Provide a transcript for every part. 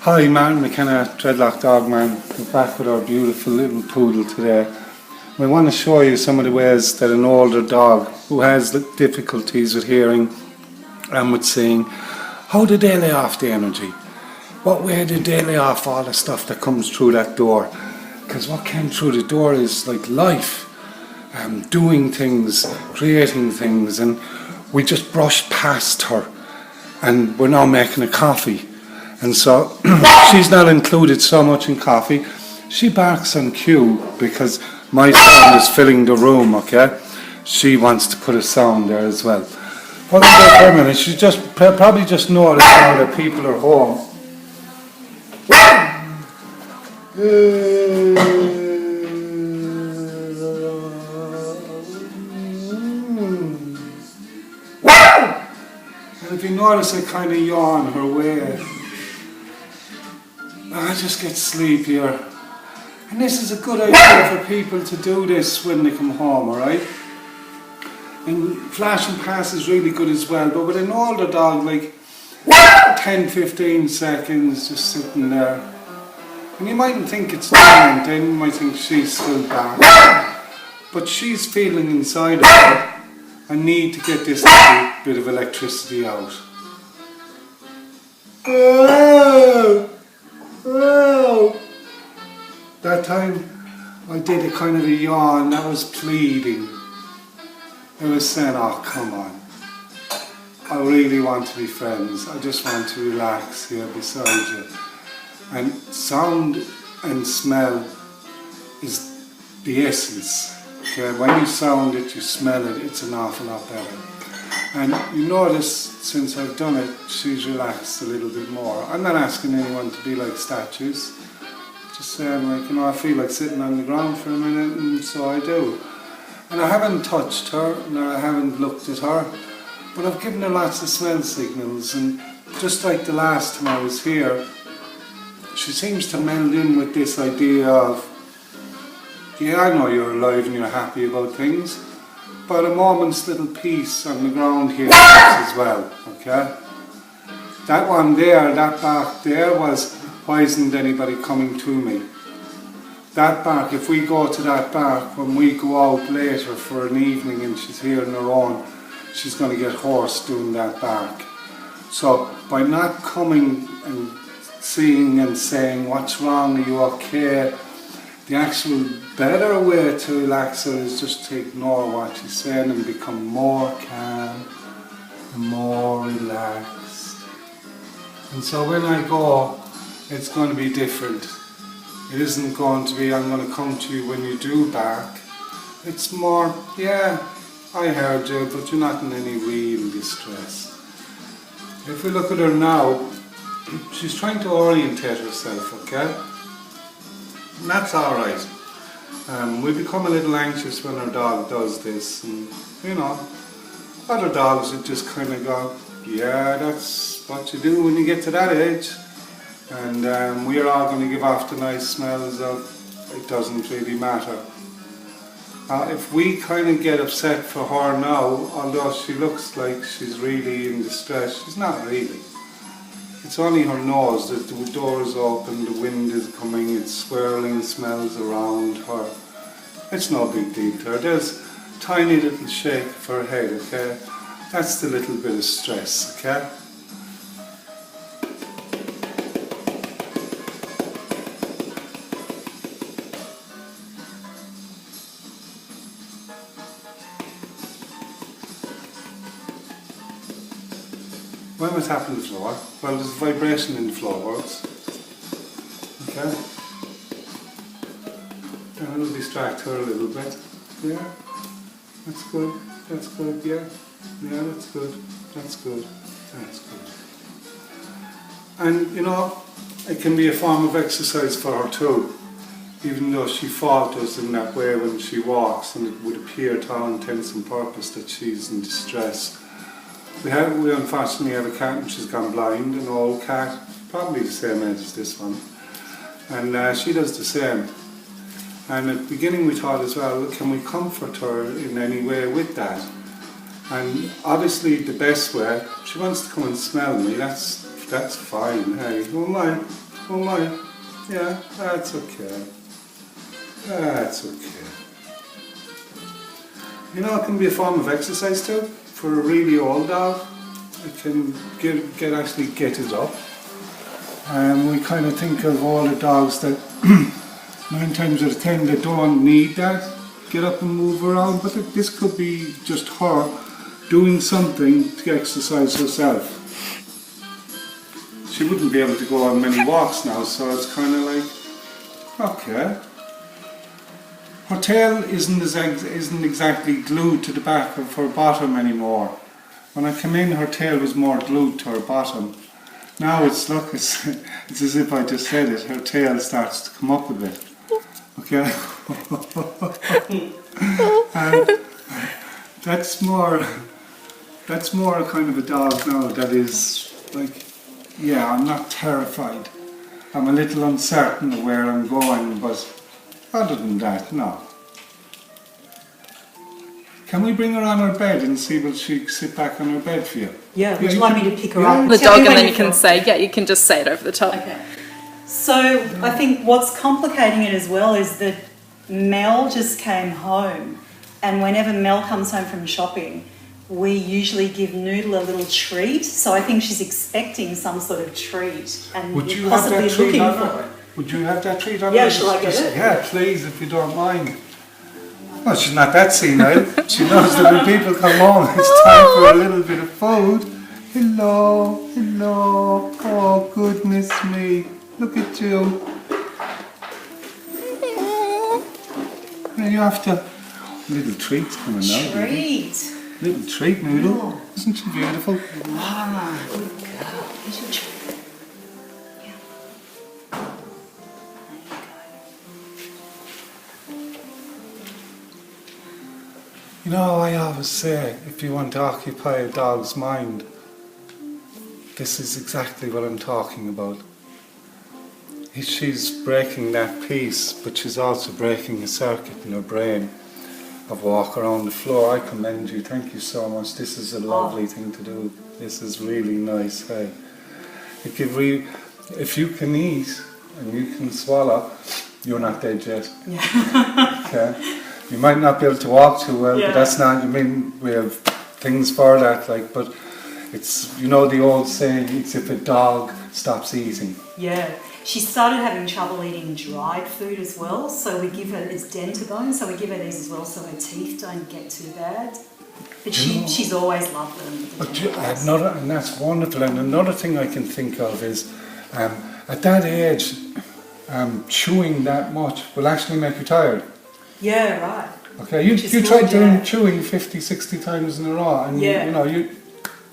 Hi, Martin McKenna, Dreadlock Dog Man. We're back with our beautiful little poodle today. We want to show you some of the ways that an older dog who has difficulties with hearing and with seeing, how do they lay off the energy? What way do they lay off all the stuff that comes through that door? Because what came through the door is like life, doing things, creating things, and we just brushed past her and we're now making a coffee. And so she's not included so much in coffee. She barks on cue because my sound is filling the room, okay? She wants to put a sound there as well. Hold on there for a minute. She just probably just noticed now that people are home. And if you notice, I kind of yawn her way. I just get sleepier. And this is a good idea for people to do this when they come home, alright? And flash and pass is really good as well, but with an older dog, like 10-15 seconds just sitting there. And you mightn't think it's different, then you might think she's still back. But she's feeling inside of her, I need to get this little bit of electricity out. That time I did a kind of a yawn, that was pleading. I was saying, oh come on, I really want to be friends, I just want to relax here beside you. And sound and smell is the essence. Okay? When you sound it, you smell it, it's an awful lot better. And you notice, since I've done it, she's relaxed a little bit more. I'm not asking anyone to be like statues. Just saying, like, I feel like sitting on the ground for a minute, and so I do. And I haven't touched her, and I haven't looked at her, but I've given her lots of smell signals, and just like the last time I was here, she seems to meld in with this idea of, yeah, I know you're alive and you're happy about things, but a moment's little peace on the ground here as well, okay? That one there, that bark there was, why isn't anybody coming to me? That bark, if we go to that bark, when we go out later for an evening and she's here on her own, she's going to get hoarse doing that bark. So by not coming and seeing and saying, what's wrong, are you okay? The actual better way to relax her is just to ignore what she's saying and become more calm and more relaxed. And so when I go, it's going to be different. It isn't going to be, I'm going to come to you when you do bark. It's more, yeah, I heard you, but you're not in any real distress. If we look at her now, she's trying to orientate herself, okay? And that's alright. We become a little anxious when our dog does this, and other dogs would just kind of go, yeah, that's what you do when you get to that age. And we're all going to give off the nice smells of, it doesn't really matter. If we kind of get upset for her now, although she looks like she's really in distress, she's not really. It's only her nose, the door is open, the wind is coming, it's swirling smells around her. It's no big deal to her. There's a tiny little shake of her head, okay? That's the little bit of stress, okay? When we tap on the floor, well, there's vibration in the floorboards. Okay? And it'll distract her a little bit. Yeah? That's good. That's good, yeah. Yeah, that's good. That's good. That's good. And, it can be a form of exercise for her too. Even though she falters in that way when she walks, and it would appear to all intents and purpose that she's in distress. We unfortunately have a cat which has gone blind, an old cat, probably the same age as this one, and she does the same. And at the beginning we thought as well, can we comfort her in any way with that? And obviously the best way, she wants to come and smell me, that's fine, hey, oh my, Oh my, yeah, that's okay. That's okay. You know, it can be a form of exercise too. For a really old dog, it can actually get it up. We kind of think of older dogs that 9 times out of 10 they don't need that, get up and move around, but this could be just her doing something to exercise herself. She wouldn't be able to go on many walks now, so it's kind of like, okay. Her tail isn't exactly glued to the back of her bottom anymore. When I came in, her tail was more glued to her bottom. Now it's as if I just said it. Her tail starts to come up a bit. Okay. And that's more kind of a dog now that is like, yeah, I'm not terrified. I'm a little uncertain of where I'm going, but other than that, no. Can we bring her on her bed and see will she sit back on her bed for you? Yeah, would you like me to pick her up? The dog, and then you can say, yeah, you can just say it over the top. Okay. So I think what's complicating it as well is that Mel just came home, and whenever Mel comes home from shopping, we usually give Noodle a little treat. So I think she's expecting some sort of treat, and Would you possibly have that treat looking on for her? it. Would you have that treat on Yeah, her? shall I get it? Yeah, please, if you don't mind. Well, she's not that senile. She knows that when people come home, it's time for a little bit of food. Hello, hello. Oh, goodness me. Look at you. And you have to... Little treats coming out. Treat. Little treat, Noodle. Oh. Isn't she beautiful? Ah, good girl. Here's your treat. Yeah. You know, I always say, if you want to occupy a dog's mind, this is exactly what I'm talking about. She's breaking that peace, but she's also breaking a circuit in her brain of walk around the floor. I commend you. Thank you so much. This is a lovely thing to do. This is really nice. Hey, if you can eat and you can swallow, you're not dead yet. Yeah. Okay. You might not be able to walk too well, Yeah. but that's not. I mean, we have things for that. Like, but it's, you know, the old saying, it's if a dog stops eating. Yeah. She started having trouble eating dried food as well, so we give her, it's dentabone, so we give her these as well so her teeth don't get too bad. But she's always loved them. But and that's wonderful. And another thing I can think of is, at that age, chewing that much will actually make you tired. Yeah, right. Okay, you try doing chewing 50, 60 times in a row, and you know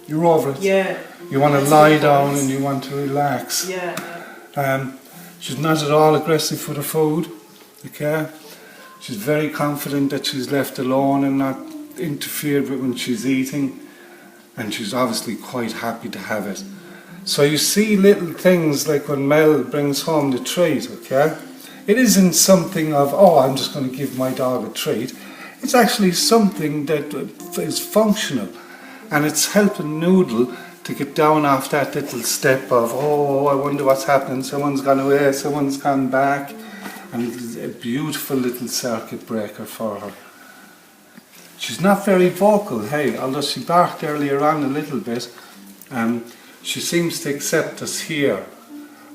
you're over it. Yeah. You want to lie down and you want to relax. Yeah. She's not at all aggressive with her food. Okay, she's very confident that she's left alone and not interfered with when she's eating, and she's obviously quite happy to have it. So you see little things like when Mel brings home the treat. Okay, it isn't something of, oh, I'm just going to give my dog a treat. It's actually something that is functional, and it's helping Noodle to get down off that little step of, oh, I wonder what's happening, someone's gone away, someone's gone back, and it's a beautiful little circuit breaker for her. She's not very vocal, hey, although she barked earlier on a little bit, she seems to accept us here.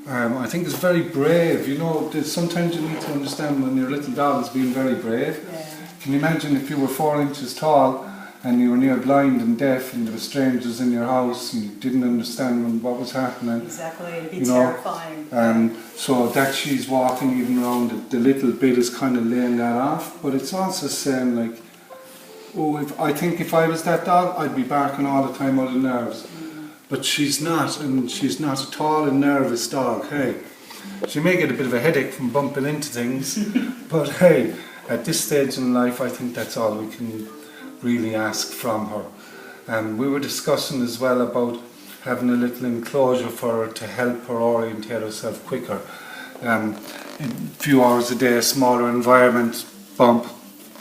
I think it's very brave. You know, sometimes you need to understand when your little dog is being very brave. Yeah. Can you imagine if you were 4 inches tall and you were near blind and deaf and there were strangers in your house and you didn't understand what was happening? Exactly, it'd be terrifying. So that she's walking even around the little bit is kind of laying that off, but it's also saying like, oh, I think if I was that dog, I'd be barking all the time out of nerves. But she's not, and she's not at all a nervous dog, hey. She may get a bit of a headache from bumping into things, but hey, at this stage in life, I think that's all we can really ask from her. We were discussing as well about having a little enclosure for her to help her orientate herself quicker. A few hours a day, a smaller environment, bump,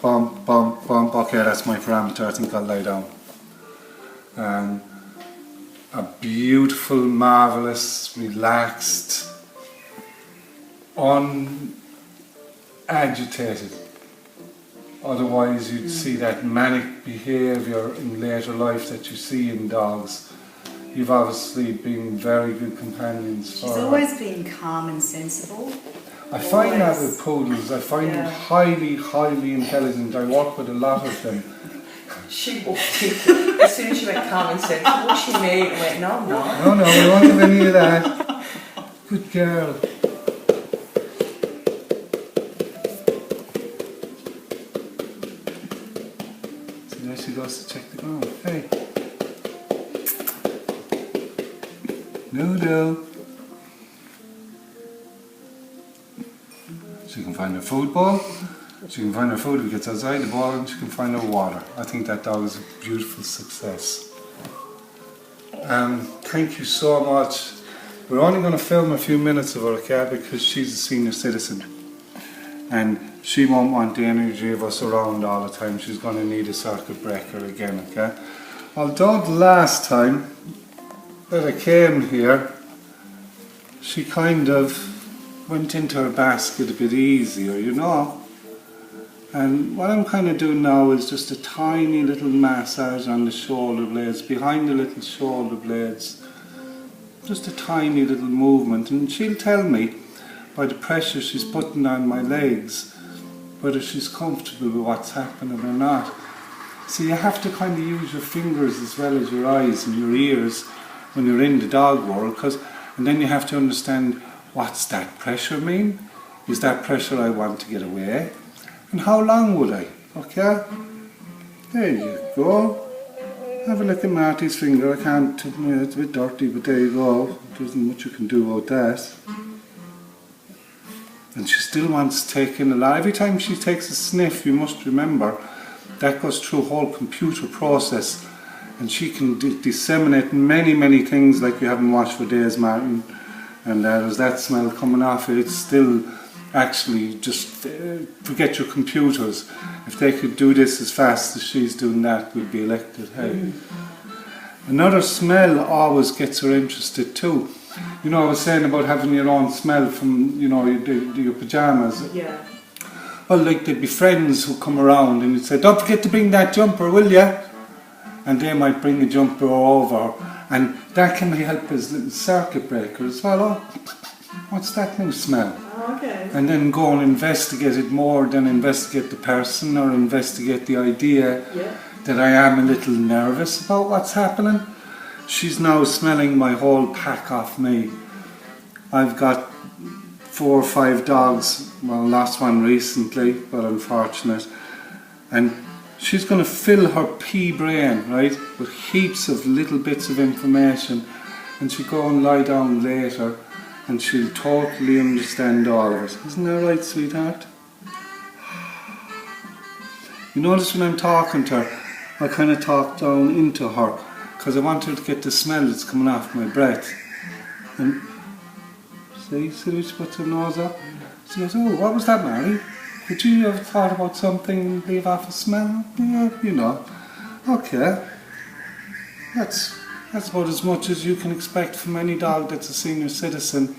bump, bump, bump. Okay, that's my parameter, I think I'll lie down. A beautiful, marvellous, relaxed unagitated. Otherwise you'd see that manic behaviour in later life that you see in dogs. You've obviously been very good companions for She's her. always been calm and sensible. I find that Always. with poodles. I find them Yeah. highly, highly intelligent. I work with a lot of them. She walked in, as soon as she went calm and sensible, she immediately went, no, no. No, we won't have any of that. Good girl. So there she goes to check the ground. Hey. Noodle. She can find her food bowl. She can find her food if it gets outside the bowl, and she can find her water. I think that dog is a beautiful success. Thank you so much. We're only going to film a few minutes of her, okay, because she's a senior citizen. And she won't want the energy of us around all the time. She's going to need a circuit breaker again, okay? Although the last time that I came here, she kind of went into her basket a bit easier, you know. And what I'm kind of doing now is just a tiny little massage on the shoulder blades, behind the little shoulder blades. Just a tiny little movement, and she'll tell me by the pressure she's putting on my legs whether she's comfortable with what's happening or not. So you have to kind of use your fingers as well as your eyes and your ears when you're in the dog world, and then you have to understand, what's that pressure mean? Is that pressure I want to get away? And how long would I? Okay? There you go. Have a look at Marty's finger. I can't, it's a bit dirty, but there you go. There isn't much you can do about that. And she still wants to take in a lot. Every time she takes a sniff, you must remember, that goes through a whole computer process. And she can disseminate many, many things like you haven't watched for days, Martin. And there's that smell coming off it. It's still actually just forget your computers. If they could do this as fast as she's doing that, we'd be elected. Hey. Another smell always gets her interested too. You know, I was saying about having your own smell from, you know, your pyjamas. Yeah. Well, like there'd be friends who come around and you'd say, don't forget to bring that jumper, will ya? And they might bring a jumper over, and that can help as little circuit breaker as well. Oh, what's that new smell? Okay. And then go and investigate it more than investigate the person or investigate the idea that I am a little nervous about what's happening. She's now smelling my whole pack off me. I've got 4 or 5 dogs, well, lost one recently, but unfortunate. And she's going to fill her pea brain, right, with heaps of little bits of information, and she'll go and lie down later and she'll totally understand all of it. Isn't that right, sweetheart? You notice when I'm talking to her, I kind of talk down into her because I want her to get the smell that's coming off my breath. And see when she puts her nose up? She goes, oh, what was that, Mary? Did you ever thought about something and leave off a smell? Yeah, you know. Okay. That's about as much as you can expect from any dog that's a senior citizen.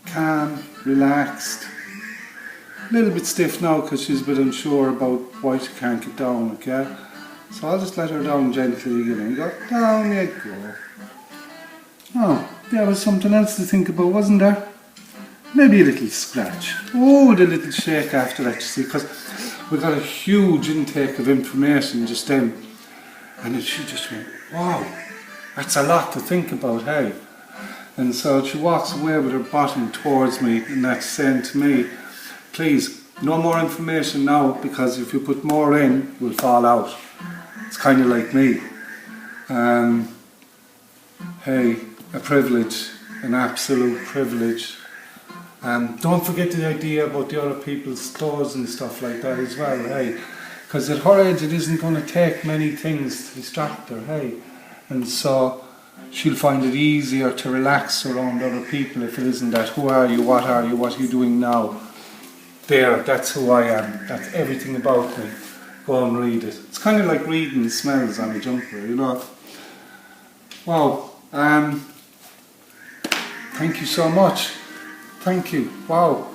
Calm, relaxed. A little bit stiff now because she's a bit unsure about why she can't get down, okay? So I'll just let her down gently again and go, down you go. Oh, there was something else to think about, wasn't there? Maybe a little scratch. Oh, the little shake after that, you see, because we got a huge intake of information just then. And then she just went, wow, that's a lot to think about, hey? And so she walks away with her bottom towards me, and that's saying to me, please, no more information now, because if you put more in, we'll fall out. It's kind of like me. Hey, a privilege, an absolute privilege. Don't forget the idea about the other people's clothes and stuff like that as well, hey? Because at her age it isn't going to take many things to distract her, hey? And so she'll find it easier to relax around other people if it isn't that, who are you, what are you doing now? There, that's who I am, that's everything about me. Go and read it. It's kind of like reading smells on a jumper, you know? Wow, thank you so much. Thank you. Wow.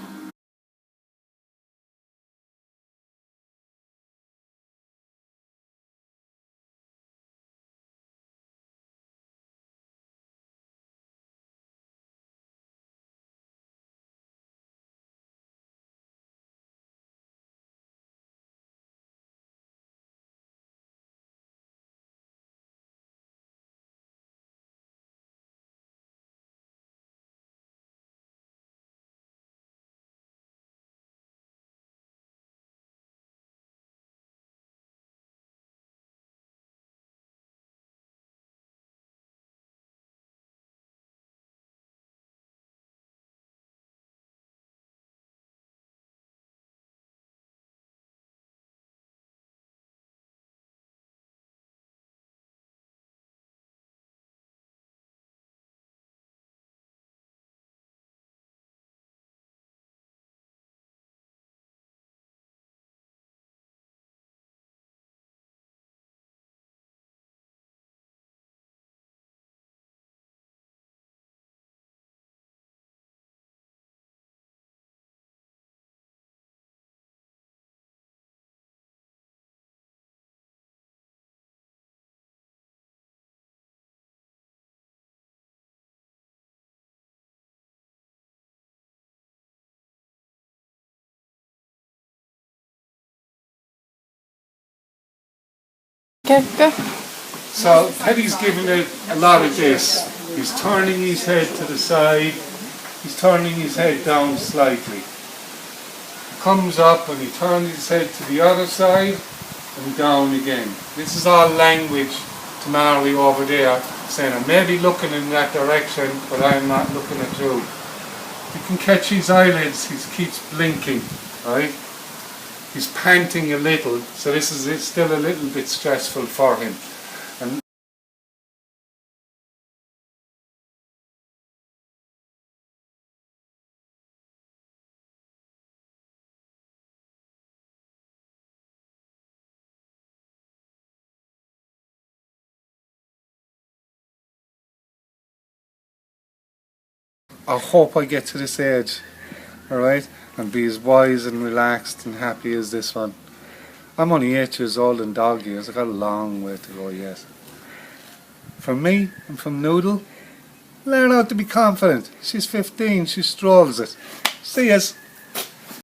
Okay, go. So Teddy's giving it a lot of this. He's turning his head to the side. He's turning his head down slightly. Comes up and he turns his head to the other side and down again. This is all language to Mary over there, saying I may be looking in that direction, but I'm not looking at you. You can catch his eyelids, he keeps blinking, right? He's panting a little, so this is it's still a little bit stressful for him. And I hope I get to this age, alright, and be as wise and relaxed and happy as this one. I'm only 8 years old in dog years, I've got a long way to go yet. From me and from Noodle, learn how to be confident. She's 15, she strolls it. See yas.